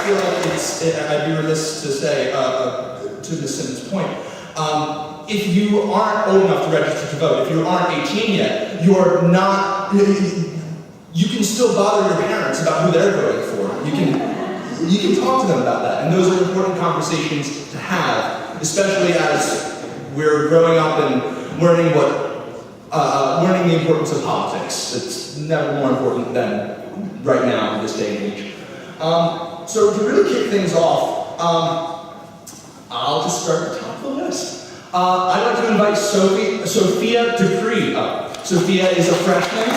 feel like I'd be remiss to say, to Ms. Simmons' point, if you aren't old enough to register to vote, if you aren't 18 yet, you're not, you can still bother your parents about who they're voting for. You can talk to them about that, and those are important conversations to have, especially as we're growing up and learning learning the importance of politics. It's never more important than right now in this day and age. So to really kick things off, I'll just start at the top of the list. I'd like to invite Sophia Dupree up. Sophia is a freshman.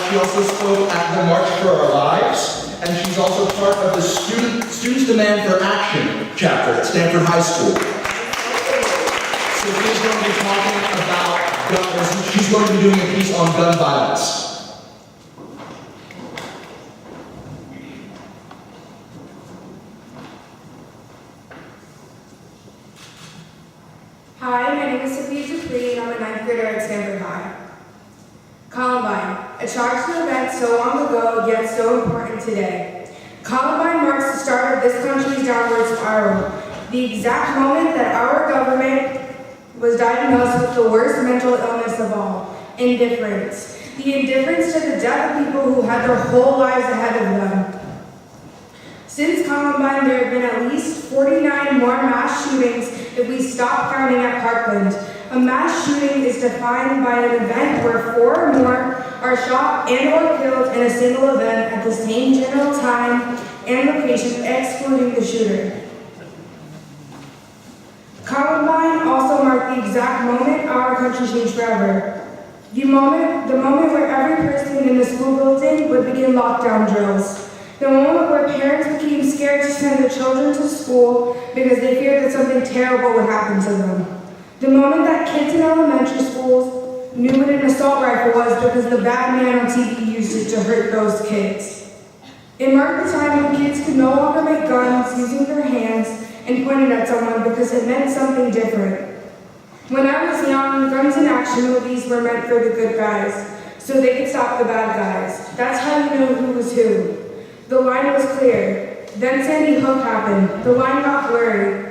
She also spoke at the March for Our Lives, and she's also part of the Students Demand for Action chapter at Stanford High School. Sophia's going to be talking about guns. She's going to be doing a piece on gun violence. Hi, my name is Sophia Dupree, and I'm a 9th grader at Stanford High. Columbine, a tragic event so long ago, yet so important today. Columbine marks the start of this country's downward spiral, the exact moment that our government was diagnosed with the worst mental illness of all, indifference. The indifference to the death of people who had their whole lives ahead of them. Since Columbine, there have been at least 49 more mass shootings if we stop counting at Parkland. A mass shooting is defined by an event where 4 or more are shot and or killed in a single event at the same general time and location, excluding the shooter. Columbine also marked the exact moment our country changed forever. The moment where every person in the school building would begin lockdown drills. The moment where parents became scared to send their children to school because they feared that something terrible would happen to them. The moment that kids in elementary schools knew what an assault rifle was because the bad man on TV used it to hurt those kids. It marked the time when kids could no longer make guns using their hands and point it at someone because it meant something different. When I was young, guns in action movies were meant for the good guys, so they could stop the bad guys. That's how you knew who was who. The line was clear. Then Sandy Hook happened. The line got blurry.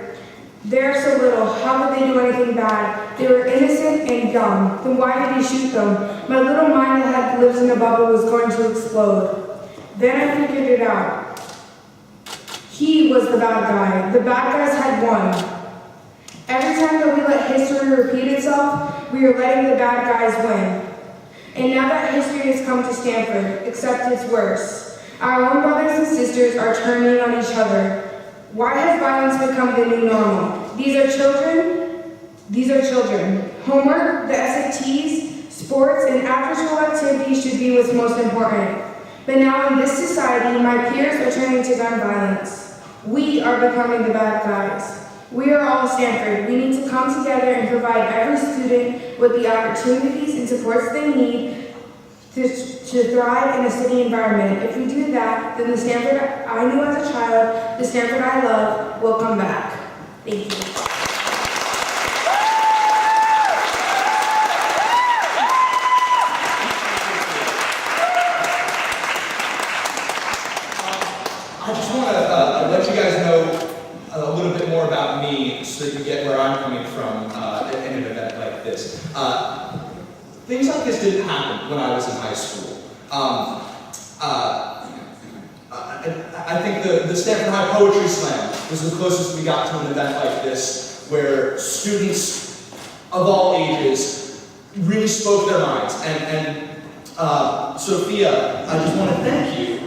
They're so little, how could they do anything bad? They were innocent and young. Then why did he shoot them? My little mind that lives in a bubble was going to explode. Then I figured it out. He was the bad guy. The bad guys had won. Every time that we let history repeat itself, we are letting the bad guys win. And now that history has come to Stanford, except it's worse. Our own brothers and sisters are turning on each other. Why has violence become the new normal? These are children. Homework, the SATs, sports, and after-school activities should be what's most important. But now in this society, my peers are turning to gun violence. We are becoming the bad guys. We are all Stanford. We need to come together and provide every student with the opportunities and supports they need to thrive in a city environment. If we do that, then the Stanford I knew as a child, the Stanford I love, will come back. Thank you. I just want to let you guys know a little bit more about me so that you get where I'm coming from in an event like this. Things like this didn't happen when I was in high school. I think the Stanford High Poetry Slam was the closest we got to an event like this, where students of all ages really spoke their minds. And Sophia, I just want to thank you,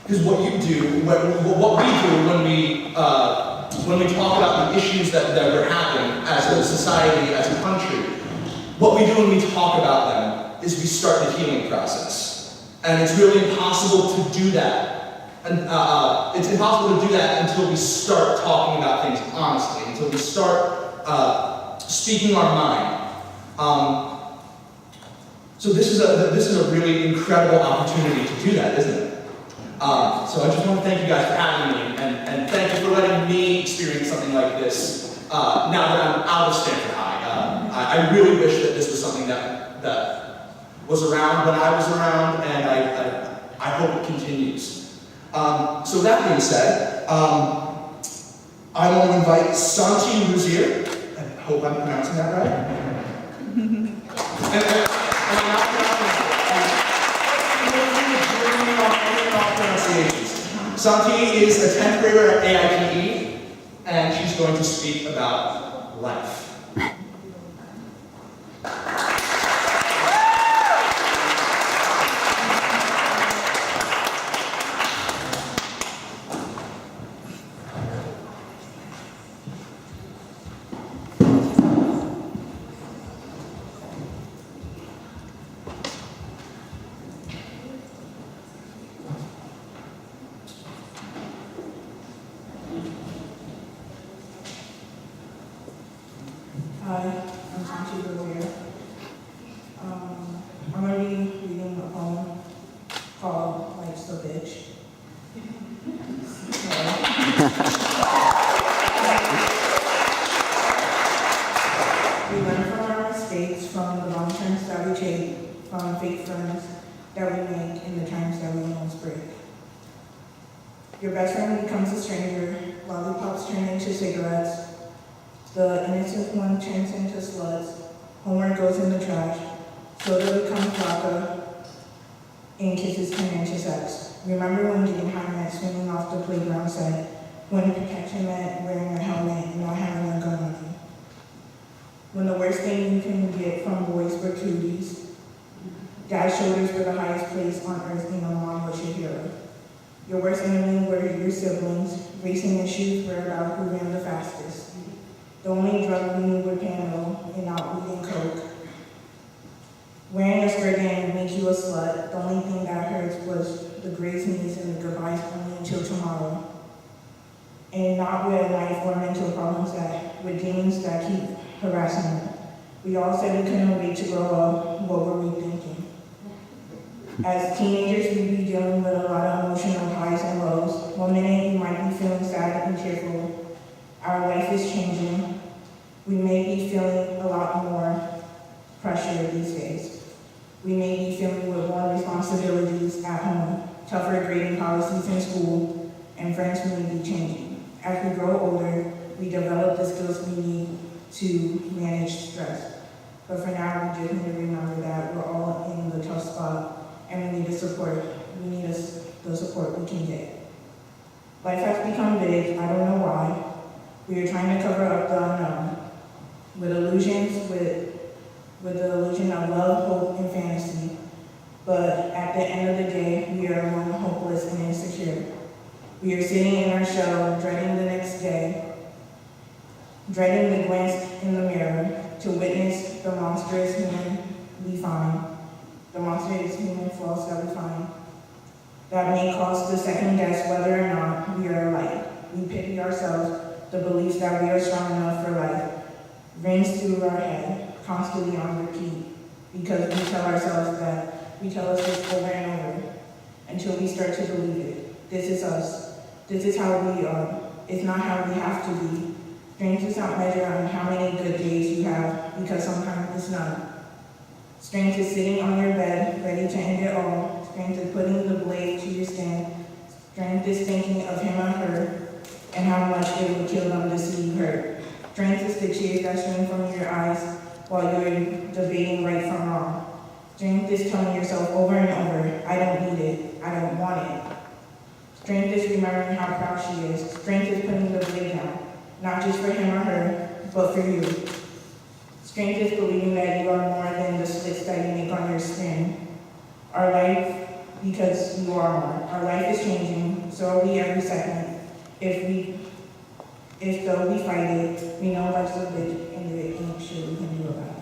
because what you do, what we do when we talk about the issues that we're having as a society, as a country, what we do when we talk about them is we start the healing process. And it's really impossible to do that. And it's impossible to do that until we start talking about things honestly, until we start speaking our mind. So this is a really incredible opportunity to do that, isn't it? So I just want to thank you guys for having me, and thank you for letting me experience something like this now that I'm out of Stanford High. I really wish that this was something that was around when I was around, and I hope it continues. So that being said, I want to invite Santi Ruzier. I hope I'm pronouncing that right. and I'm not pronouncing it. Santi is a 10th grader at AIPE, and she's going to speak about life. Hi, I'm Santi Ruzier. I'm going to be reading a poem called Life's a Bitch. We learn from our mistakes, from the wrong turns that we take, from fake friends that we make, and the times that we almost break. Your best friend becomes a stranger, lollipops turn into cigarettes, the innocent one turns into sluts, homework goes in the trash, soda becomes vodka, and kisses turn into sex. Remember when getting high meant swinging off the playground set, when protection meant wearing a helmet and not having a gun on you. When the worst thing you can get from boys were cooties, dad's shoulders were the highest place on earth and your mom was your hero. Your worst enemy were your siblings, racing issues were about who ran the fastest. The only drug we knew were Panadol and not weed and coke. Wearing a skirt didn't make you a slut. The only thing that hurts was the grazed knees and the goodbyes only until tomorrow. And not with a knife or mental problems with demons that keep harassing you. We all said we couldn't wait to grow up. What were we thinking? As teenagers, we'd be dealing with a lot of emotional highs and lows. One minute you might be feeling sad and cheerful. Our life is changing. We may be feeling a lot more pressure these days. We may be feeling with more responsibilities at home, tougher grading policies in school, and friends may be changing. As we grow older, we develop the skills we need to manage stress. But for now, we just need to remember that we're all in the tough spot, and we need the support. We need the support we can get. Life has become big. I don't know why. We are trying to cover up the unknown with illusions, with the illusion of love, hope, and fantasy. But at the end of the day, we are alone, hopeless, and insecure. We are sitting in our shell, dreading the next day, dreading the glance in the mirror to witness the monstrous human we find, the monstrous human flaws that we find, that may cause the second guess whether or not we are alike. We pity ourselves. The beliefs that we are strong enough for life rings through our head, constantly on repeat, because we tell us this over and over, until we start to believe it. This is us. This is how we are. It's not how we have to be. Strength is not measured on how many good days you have, because sometimes it's none. Strength is sitting on your bed, ready to end it all. Strength is putting the blade to your skin. Strength is thinking of him or her, and how much it would kill them to see you hurt. Strength is the tears that stream from your eyes while you're debating right from wrong. Strength is telling yourself over and over, I don't need it, I don't want it. Strength is remembering how proud she is. Strength is putting the blade down, not just for him or her, but for you. Strength is believing that you are more than the slits that you make on your skin. Our life, because you are more. Our life is changing, so are we every second. If though we fight it, we know life's a bitch and there ain't shit we can do about it.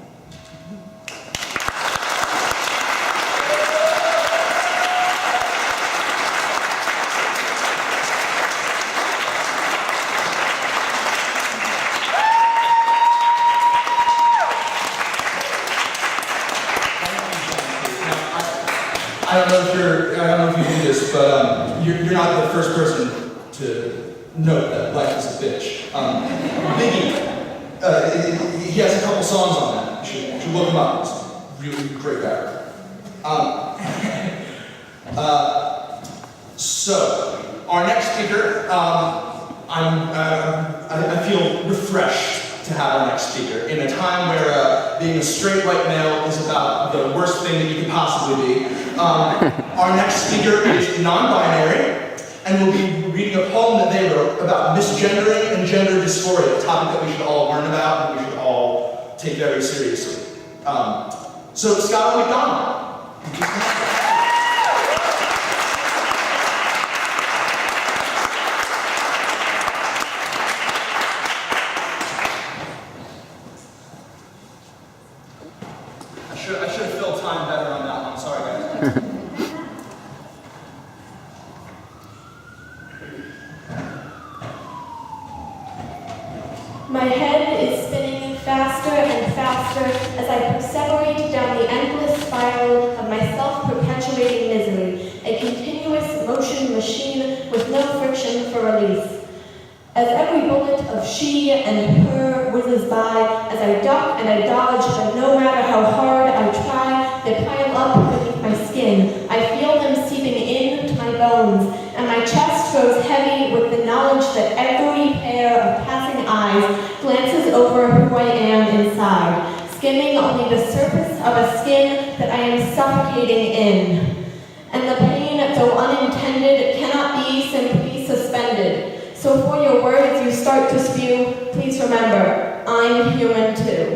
I don't know if you do this, but you're not the first person to note that life is a bitch. Biggie, he has a couple songs on that. You should look him up. He's a really great rapper. Um, so, our next speaker, I feel refreshed to have our next speaker in a time where being a straight white male is about the worst thing that you could possibly be. Our next speaker is non-binary and will be reading a poem that they wrote about misgendering and gender dysphoria, a topic that we should all learn about and we should all take very seriously. So, Scott McDonald. I should have filled time better on that one. Sorry, guys. My head is spinning faster and faster as I perseverate down the endless spiral of my self-perpetuating misery, a continuous motion machine with no friction for release. As every bullet of she and her whizzes by, as I duck and I dodge, but no matter how hard I try, they pile up beneath my skin. I feel them seeping into my bones, and my chest grows heavy with the knowledge that every pair of passing eyes glances over who I am inside, skimming only the surface of a skin that I am suffocating in. And the pain, though unintended, cannot be simply suspended. So for your words you start to spew, please remember, I'm human too.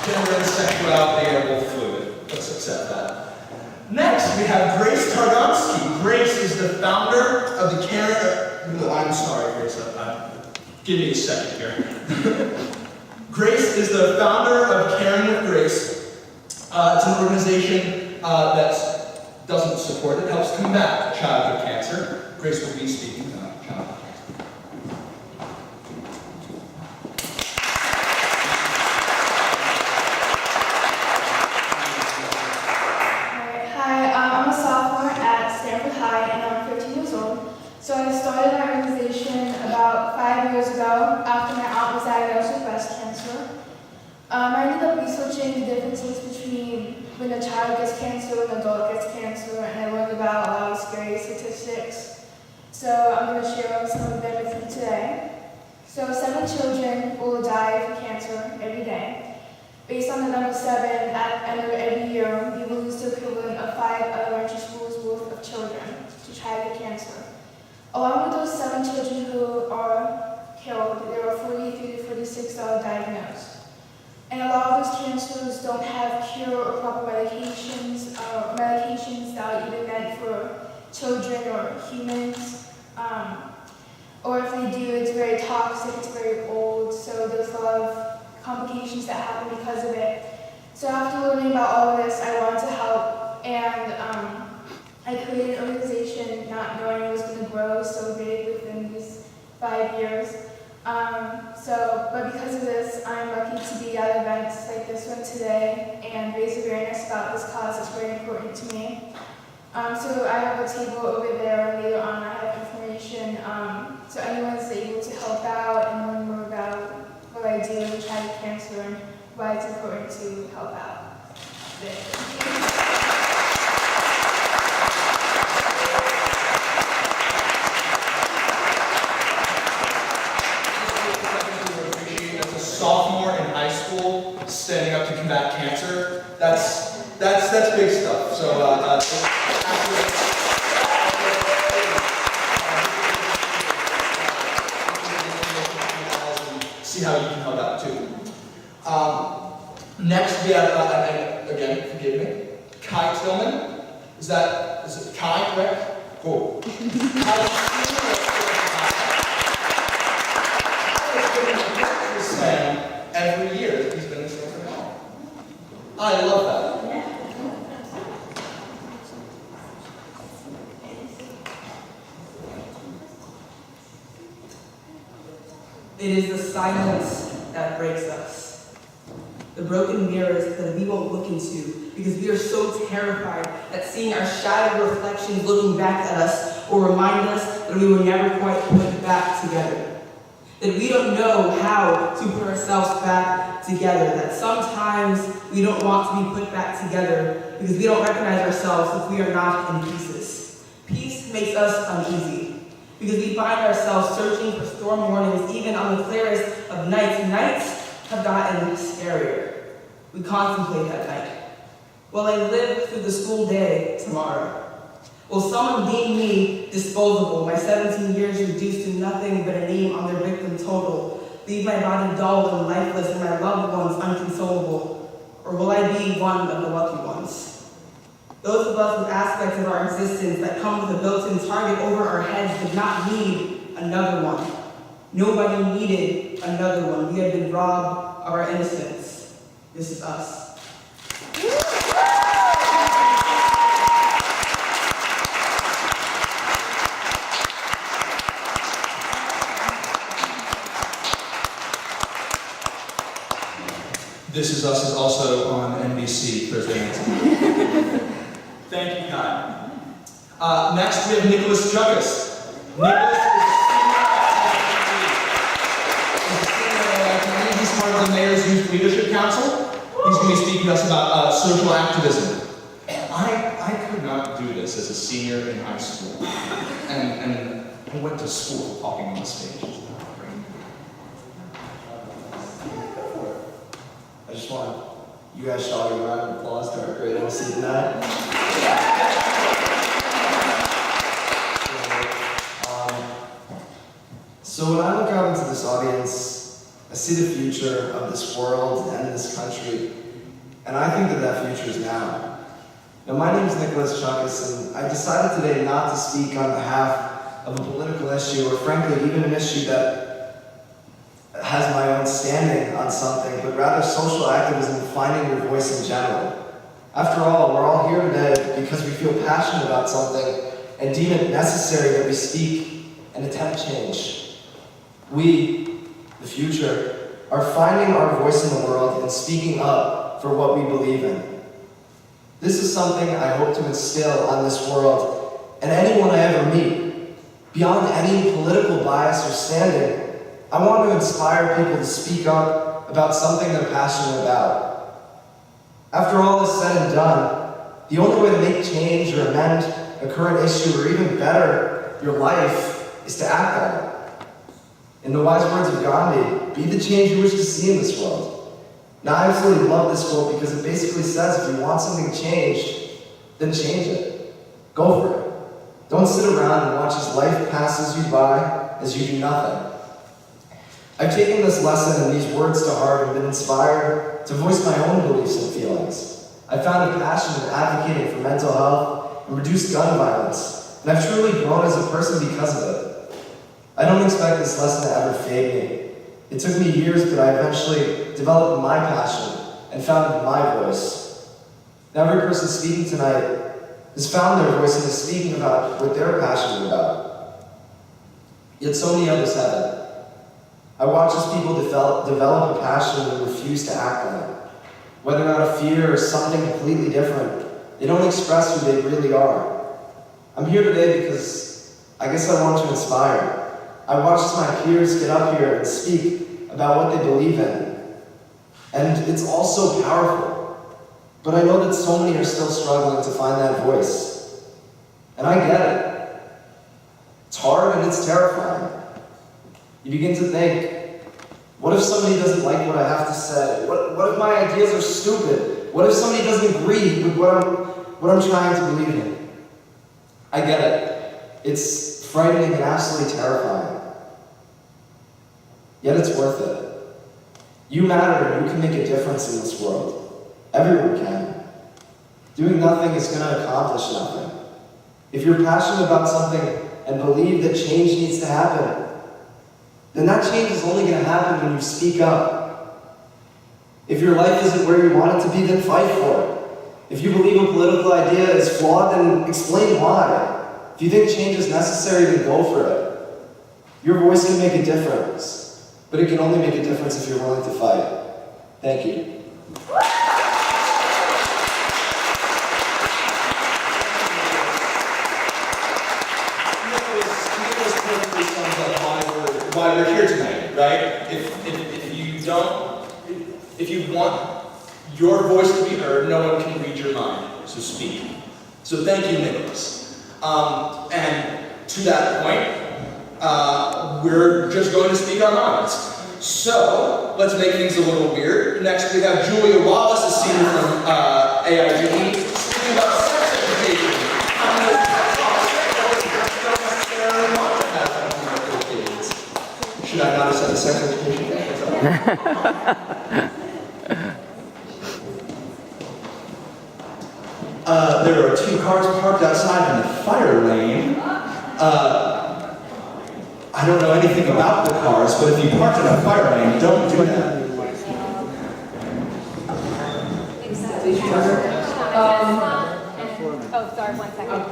Gender and sexuality are both fluid. Let's accept that. Next, we have Grace Targonsky. Grace is the founder of the I'm sorry, Grace. Give me a second here. Grace is the founder of Caring with Grace. It's an organization that doesn't support, it helps combat childhood cancer. Grace will be speaking about childhood cancer. I'm a sophomore at Stanford High and I'm 13 years old. So I started my organization about 5 years ago after my aunt was diagnosed with breast cancer. I ended up researching the differences between when a child gets cancer and an adult gets cancer, and I learned about a lot of scary statistics. So I'm going to share some of them with you today. So 7 children will die of cancer every day. Based on the number 7, at the end of every year, we will lose the equivalent of 5 elementary schools worth of children to childhood cancer. Along with those 7 children who are killed, there are 43 to 46 that are diagnosed. And a lot of those cancers don't have cure or proper medications that are either meant for children or humans. Or if they do, it's very toxic, it's very old, so there's a lot of complications that happen because of it. So after learning about all of this, I wanted to help, and I created an organization not knowing it was going to grow so big within these 5 years. But because of this, I'm lucky to be at events like this one today and raise awareness about this cause that's very important to me. So I have a table over there, and later on I have information, so anyone's able to help out and learn more about what I do with childhood cancer and why it's important to help out. As a sophomore in high school, standing up to combat cancer, that's big stuff. So see how you can help out too. Next we have, and again, forgive me, Kai Tillman. Is it Kai, correct? Cool. Every year that he's been in Stanford High. I love that. It is the silence that breaks us. the broken mirrors that we won't look into because we are so terrified that seeing our shattered reflections looking back at us will remind us that we were never quite put back together. That we don't know how to put ourselves back together. That sometimes we don't want to be put back together because we don't recognize ourselves if we are not in pieces. Peace makes us uneasy because we find ourselves searching for storm warnings even on the clearest of nights. Nights have gotten scarier. We contemplate at night. Will I live through the school day tomorrow? Will someone deem me disposable, my 17 years reduced to nothing but a name on their victim total, leave my body dull and lifeless and my loved ones unconsolable? Or will I be one of the lucky ones? Those of us with aspects of our existence that come with a built-in target over our heads did not need another one. Nobody needed another one. We had been robbed of our innocence. This is us. This Is Us is also on NBC Thursday nights. Thank you, Kai. Next, we have Nicholas Chuckus. Nicholas is he's part of the Mayor's Youth Leadership Council. He's going to be speaking to us about social activism. I could not do this as a senior in high school. And I went to school talking on the stage. I just want you guys to all give a round of applause to our great MC tonight. So when I look out into this audience, I see the future of this world and this country, and I think that that future is now. Now, my name is Nicholas Chuckus, and I decided today not to speak on behalf of a political issue, or frankly, even an issue that has my own standing on something, but rather social activism, finding your voice in general. After all, we're all here today because we feel passionate about something and deem it necessary that we speak and attempt change. We, the future, are finding our voice in the world and speaking up for what we believe in. This is something I hope to instill on this world and anyone I ever meet. Beyond any political bias or standing, I want to inspire people to speak up about something they're passionate about. After all is said and done, the only way to make change or amend a current issue or even better your life is to act on it. In the wise words of Gandhi, be the change you wish to see in this world. Now, I absolutely love this quote because it basically says if you want something changed, then change it. Go for it. Don't sit around and watch as life passes you by as you do nothing. I've taken this lesson and these words to heart and been inspired to voice my own beliefs and feelings. I found a passion in advocating for mental health and reduced gun violence, and I've truly grown as a person because of it. I don't expect this lesson to ever fade me. It took me years, but I eventually developed my passion and found my voice. Now, every person speaking tonight has found their voice and is speaking about what they're passionate about. Yet so many others haven't. I watch as people develop a passion and refuse to act on it. Whether out of fear or something completely different, they don't express who they really are. I'm here today because I guess I want to inspire. I watch as my peers get up here and speak about what they believe in. And it's all so powerful. But I know that so many are still struggling to find that voice. And I get it. It's hard and it's terrifying. You begin to think, what if somebody doesn't like what I have to say? What if my ideas are stupid? What if somebody doesn't agree with what I'm trying to believe in? I get it. It's frightening and absolutely terrifying. Yet it's worth it. You matter and you can make a difference in this world. Everyone can. Doing nothing is going to accomplish nothing. If you're passionate about something and believe that change needs to happen, then that change is only going to happen when you speak up. If your life isn't where you want it to be, then fight for it. If you believe a political idea is flawed, then explain why. If you think change is necessary, then go for it. Your voice can make a difference, but it can only make a difference if you're willing to fight. Thank you. Nicholas perfectly sums up why we're here tonight, right? If you want your voice to be heard, no one can read your mind, so speak. So thank you, Nicholas. And to that point, we're just going to speak our minds. So let's make things a little weird. Next, we have Julia Wallace, a senior from AIGE, speaking about sex education. Should I not have said sex education? There are 2 cars parked outside in the fire lane. I don't know anything about the cars, but if you park in a fire lane, don't do that. Oh, sorry, 1 second.